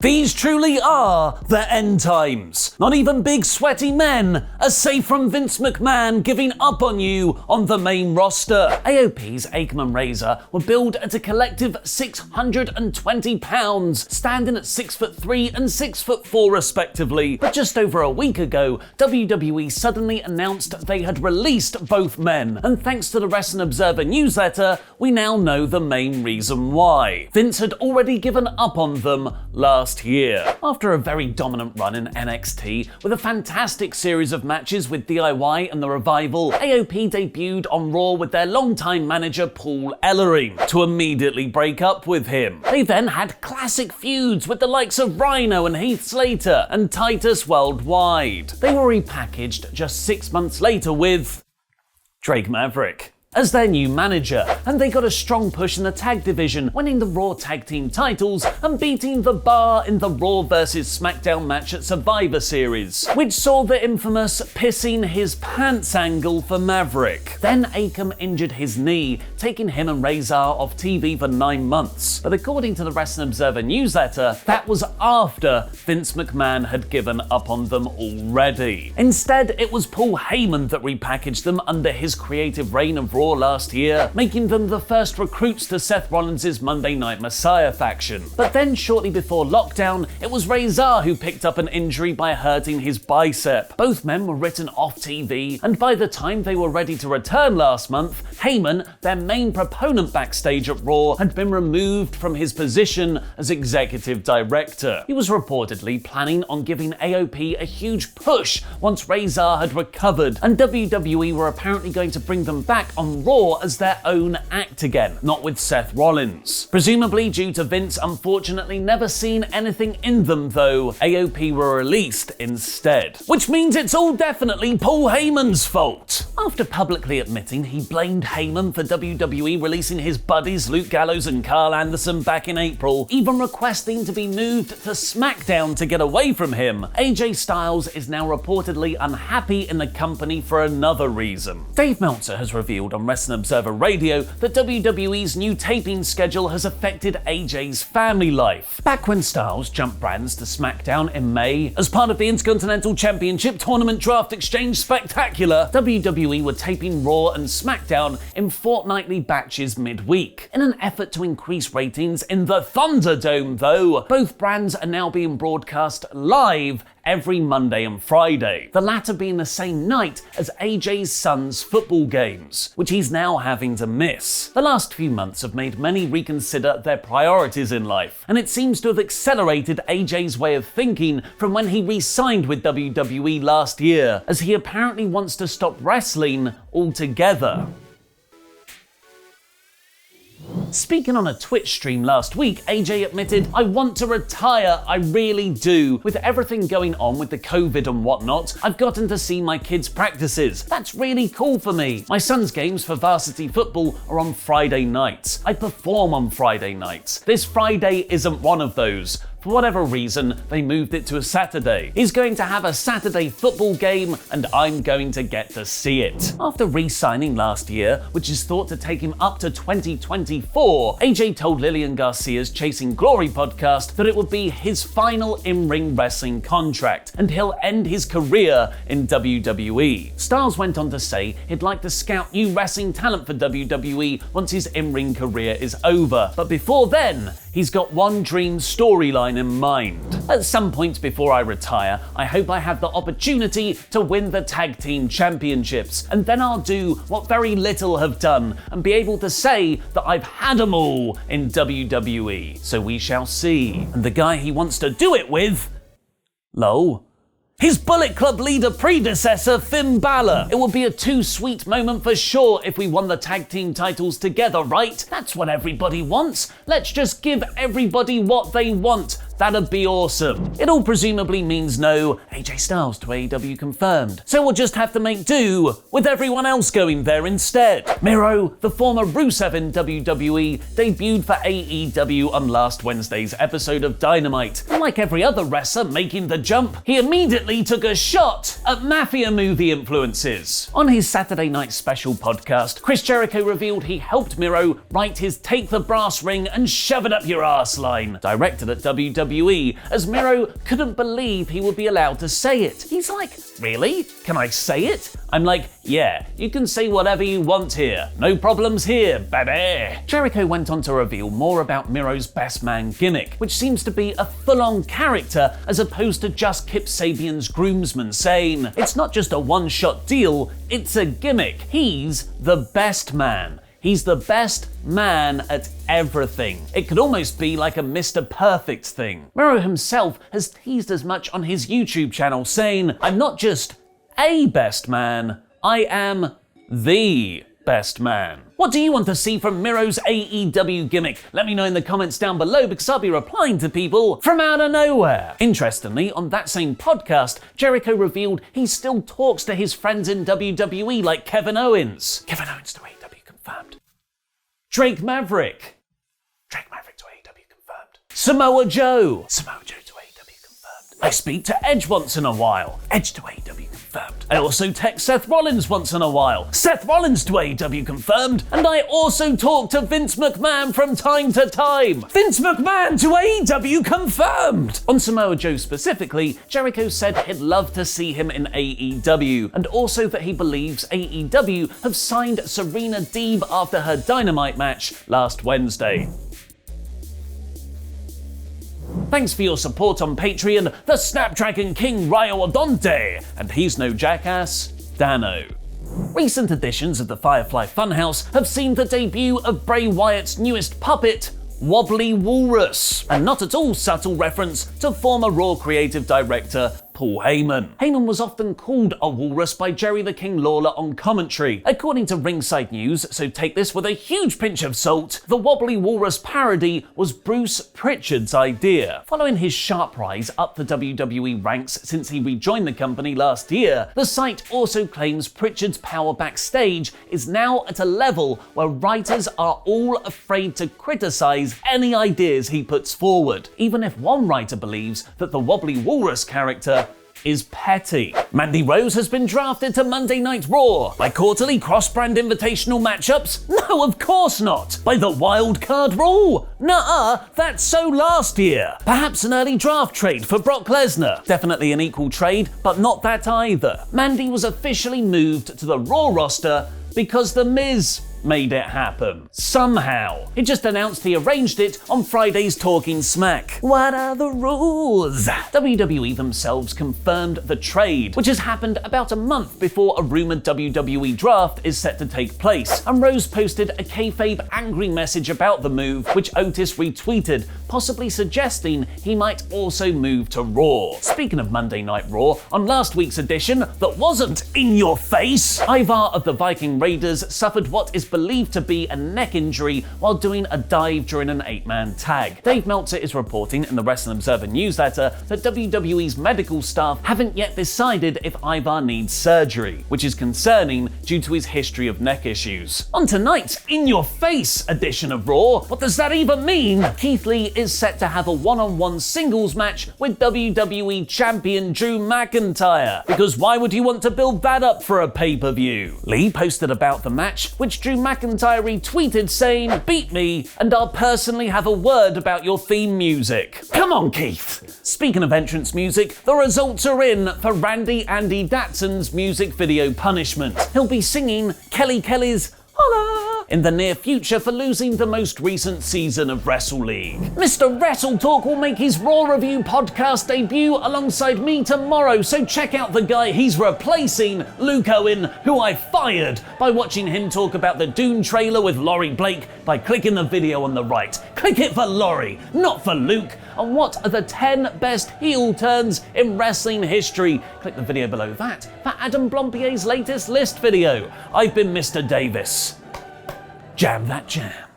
These truly are the end times. Not even big sweaty men are safe from Vince McMahon giving up on you on the main roster. AOP's Akam and Razor were billed at a collective £620, standing at 6'3" and 6'4" respectively. But just over a week ago, WWE suddenly announced they had released both men. And thanks to the Wrestling Observer newsletter, we now know the main reason why. Vince had already given up on them last year. After a very dominant run in NXT, with a fantastic series of matches with DIY and The Revival, AOP debuted on Raw with their longtime manager Paul Ellering, to immediately break up with him. They then had classic feuds with the likes of Rhino and Heath Slater and Titus Worldwide. They were repackaged just 6 months later with Drake Maverick as their new manager, and they got a strong push in the tag division, winning the Raw Tag Team titles and beating The Bar in the Raw vs SmackDown match at Survivor Series, which saw the infamous pissing his pants angle for Maverick. Then Akam injured his knee, taking him and Razor off TV for 9 months. But according to the Wrestling Observer newsletter, that was after Vince McMahon had given up on them already. Instead, it was Paul Heyman that repackaged them under his creative reign of Raw last year, making them the first recruits to Seth Rollins' Monday Night Messiah faction. But then shortly before lockdown, it was Razor who picked up an injury by hurting his bicep. Both men were written off TV, and by the time they were ready to return last month, Heyman, their main proponent backstage at Raw, had been removed from his position as executive director. He was reportedly planning on giving AOP a huge push once Razor had recovered, and WWE were apparently going to bring them back on Raw as their own act again, not with Seth Rollins. Presumably due to Vince unfortunately never seeing anything in them though, AOP were released instead. Which means it's all definitely Paul Heyman's fault. After publicly admitting he blamed Heyman for WWE releasing his buddies Luke Gallows and Carl Anderson back in April, even requesting to be moved to SmackDown to get away from him, AJ Styles is now reportedly unhappy in the company for another reason. Dave Meltzer has revealed on Wrestling Observer Radio that WWE's new taping schedule has affected AJ's family life. Back when Styles jumped brands to SmackDown in May, as part of the Intercontinental Championship Tournament Draft Exchange Spectacular, WWE were taping Raw and SmackDown in fortnightly batches midweek. In an effort to increase ratings in the Thunderdome though, both brands are now being broadcast live every Monday and Friday, the latter being the same night as AJ's son's football games, which he's now having to miss. The last few months have made many reconsider their priorities in life, and it seems to have accelerated AJ's way of thinking from when he re-signed with WWE last year, as he apparently wants to stop wrestling altogether. Speaking on a Twitch stream last week, AJ admitted, "I want to retire, I really do. With everything going on with the COVID and whatnot, I've gotten to see my kids' practices. That's really cool for me. My son's games for varsity football are on Friday nights. I perform on Friday nights. This Friday isn't one of those. For whatever reason, they moved it to a Saturday. He's going to have a Saturday football game, and I'm going to get to see it." After re-signing last year, which is thought to take him up to 2024, AJ told Lillian Garcia's Chasing Glory podcast that it would be his final in-ring wrestling contract, and he'll end his career in WWE. Styles went on to say he'd like to scout new wrestling talent for WWE once his in-ring career is over, but before then, he's got one dream storyline in mind. "At some point before I retire, I hope I have the opportunity to win the tag team championships, and then I'll do what very little have done and be able to say that I've had 'em all in WWE. So we shall see." And the guy he wants to do it with? Lol. His Bullet Club leader predecessor, Finn Balor. It would be a too sweet moment for sure if we won the tag team titles together, right? That's what everybody wants. Let's just give everybody what they want. That'd be awesome. It all presumably means no AJ Styles to AEW confirmed. So we'll just have to make do with everyone else going there instead. Miro, the former Rusev in WWE, debuted for AEW on last Wednesday's episode of Dynamite. And like every other wrestler making the jump, he immediately took a shot at Mafia movie influences. On his Saturday Night Special podcast, Chris Jericho revealed he helped Miro write his Take the Brass Ring and Shove It Up Your Arse line, directed at WWE WWE, as Miro couldn't believe he would be allowed to say it. He's like, really? Can I say it? I'm like, yeah, you can say whatever you want here. No problems here, baby. Jericho went on to reveal more about Miro's best man gimmick, which seems to be a full-on character as opposed to just Kip Sabian's groomsman, saying, it's not just a one-shot deal, it's a gimmick. He's the best man. He's the best man at everything. It could almost be like a Mr. Perfect thing. Miro himself has teased as much on his YouTube channel, saying, I'm not just a best man, I am the best man. What do you want to see from Miro's AEW gimmick? Let me know in the comments down below, because I'll be replying to people from out of nowhere. Interestingly, on that same podcast, Jericho revealed he still talks to his friends in WWE like Kevin Owens. Kevin Owens to AEW confirmed. Drake Maverick to AEW confirmed. Samoa Joe to AEW confirmed. I speak to Edge once in a while. Edge to AEW confirmed. I also text Seth Rollins once in a while. Seth Rollins to AEW confirmed. And I also talk to Vince McMahon from time to time. Vince McMahon to AEW confirmed. On Samoa Joe specifically, Jericho said he'd love to see him in AEW, and also that he believes AEW have signed Serena Deeb after her Dynamite match last Wednesday. Thanks for your support on Patreon, the Snapdragon King Ryo Odonte, and he's no jackass, Dano. Recent editions of the Firefly Funhouse have seen the debut of Bray Wyatt's newest puppet, Wobbly Walrus, and not at all subtle reference to former Raw creative director Paul Heyman. Heyman was often called a walrus by Jerry the King Lawler on commentary. According to Ringside News, so take this with a huge pinch of salt, the Wobbly Walrus parody was Bruce Pritchard's idea. Following his sharp rise up the WWE ranks since he rejoined the company last year, the site also claims Pritchard's power backstage is now at a level where writers are all afraid to criticize any ideas he puts forward, even if one writer believes that the Wobbly Walrus character is petty. Mandy Rose has been drafted to Monday Night Raw. By quarterly cross-brand invitational matchups? No, of course not. By the wild card rule? Nuh-uh, that's so last year. Perhaps an early draft trade for Brock Lesnar. Definitely an equal trade, but not that either. Mandy was officially moved to the Raw roster because The Miz made it happen. Somehow. He just announced he arranged it on Friday's Talking Smack. What are the rules? WWE themselves confirmed the trade, which has happened about a month before a rumored WWE draft is set to take place, and Rose posted a kayfabe angry message about the move, which Otis retweeted, possibly suggesting he might also move to Raw. Speaking of Monday Night Raw, on last week's edition that wasn't in your face, Ivar of the Viking Raiders suffered what is believed to be a neck injury while doing a dive during an 8-man tag. Dave Meltzer is reporting in the Wrestling Observer newsletter that WWE's medical staff haven't yet decided if Ivar needs surgery, which is concerning due to his history of neck issues. On tonight's In Your Face edition of Raw, what does that even mean? Keith Lee is set to have a one-on-one singles match with WWE Champion Drew McIntyre, because why would you want to build that up for a pay-per-view? Lee posted about the match, which Drew McIntyre retweeted saying, "Beat me and I'll personally have a word about your theme music." Come on, Keith. Speaking of entrance music, the results are in for Randy Andy Datson's music video punishment. He'll be singing Kelly Kelly's Holla in the near future for losing the most recent season of Wrestle League. Mr. WrestleTalk will make his Raw Review podcast debut alongside me tomorrow, so check out the guy he's replacing, Luke Owen, who I fired by watching him talk about the Dune trailer with Laurie Blake by clicking the video on the right. Click it for Laurie, not for Luke. And what are the 10 best heel turns in wrestling history? Click the video below that for Adam Blompier's latest list video. I've been Mr. Davis. Jam that jam.